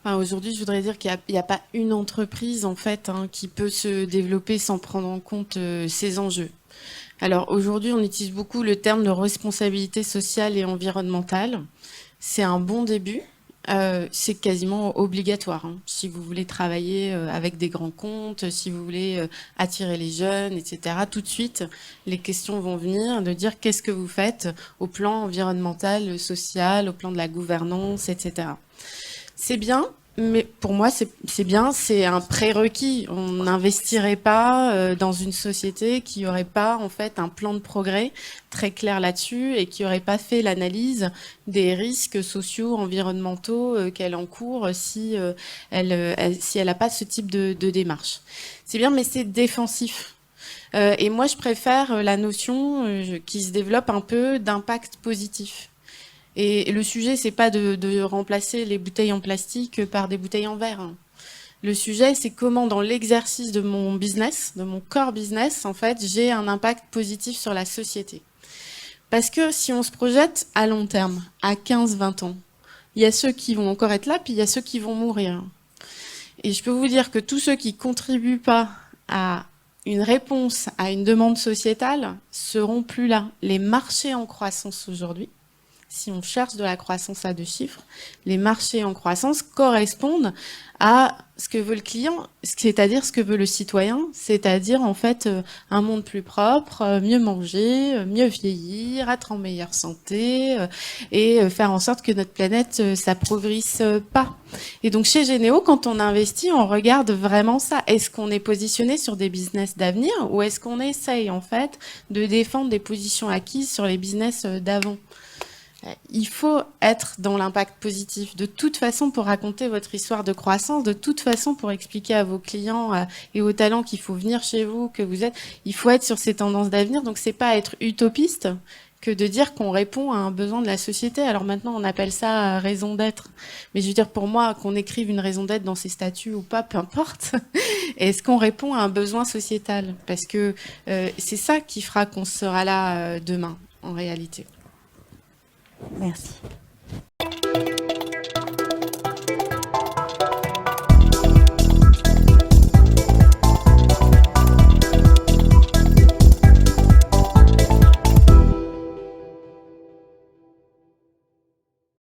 Enfin, aujourd'hui, je voudrais dire qu'il n'y a pas une entreprise en fait qui peut se développer sans prendre en compte ces enjeux. Alors aujourd'hui, on utilise beaucoup le terme de responsabilité sociale et environnementale. C'est un bon début. C'est quasiment obligatoire, hein. Si vous voulez travailler avec des grands comptes, si vous voulez attirer les jeunes, etc., tout de suite, les questions vont venir de dire qu'est-ce que vous faites au plan environnemental, social, au plan de la gouvernance, etc. C'est bien, mais pour moi, c'est bien, c'est un prérequis. On n'investirait pas dans une société qui n'aurait pas en fait un plan de progrès très clair là-dessus et qui n'aurait pas fait l'analyse des risques sociaux, environnementaux qu'elle encourt si si elle n'a pas ce type de démarche. C'est bien, mais c'est défensif. Et moi, je préfère la notion qui se développe un peu d'impact positif. Et le sujet, c'est pas de remplacer les bouteilles en plastique par des bouteilles en verre. Le sujet, c'est comment, dans l'exercice de mon business, de mon core business, en fait, j'ai un impact positif sur la société. Parce que si on se projette à long terme, à 15-20 ans, il y a ceux qui vont encore être là, puis il y a ceux qui vont mourir. Et je peux vous dire que tous ceux qui contribuent pas à une réponse à une demande sociétale seront plus là. Les marchés en croissance aujourd'hui, si on cherche de la croissance à deux chiffres, les marchés en croissance correspondent à ce que veut le client, c'est-à-dire ce que veut le citoyen, c'est-à-dire en fait un monde plus propre, mieux manger, mieux vieillir, être en meilleure santé et faire en sorte que notre planète s'appauvrisse pas. Et donc chez Généo, quand on investit, on regarde vraiment ça. Est-ce qu'on est positionné sur des business d'avenir ou est-ce qu'on essaye en fait de défendre des positions acquises sur les business d'avant? Il faut être dans l'impact positif. De toute façon, pour raconter votre histoire de croissance, de toute façon, pour expliquer à vos clients et aux talents qu'il faut venir chez vous, que vous êtes, il faut être sur ces tendances d'avenir. Donc, c'est pas être utopiste que de dire qu'on répond à un besoin de la société. Alors maintenant, on appelle ça raison d'être. Mais je veux dire, pour moi, qu'on écrive une raison d'être dans ses statuts ou pas, peu importe. Est-ce qu'on répond à un besoin sociétal? Parce que c'est ça qui fera qu'on sera là demain, en réalité. Merci.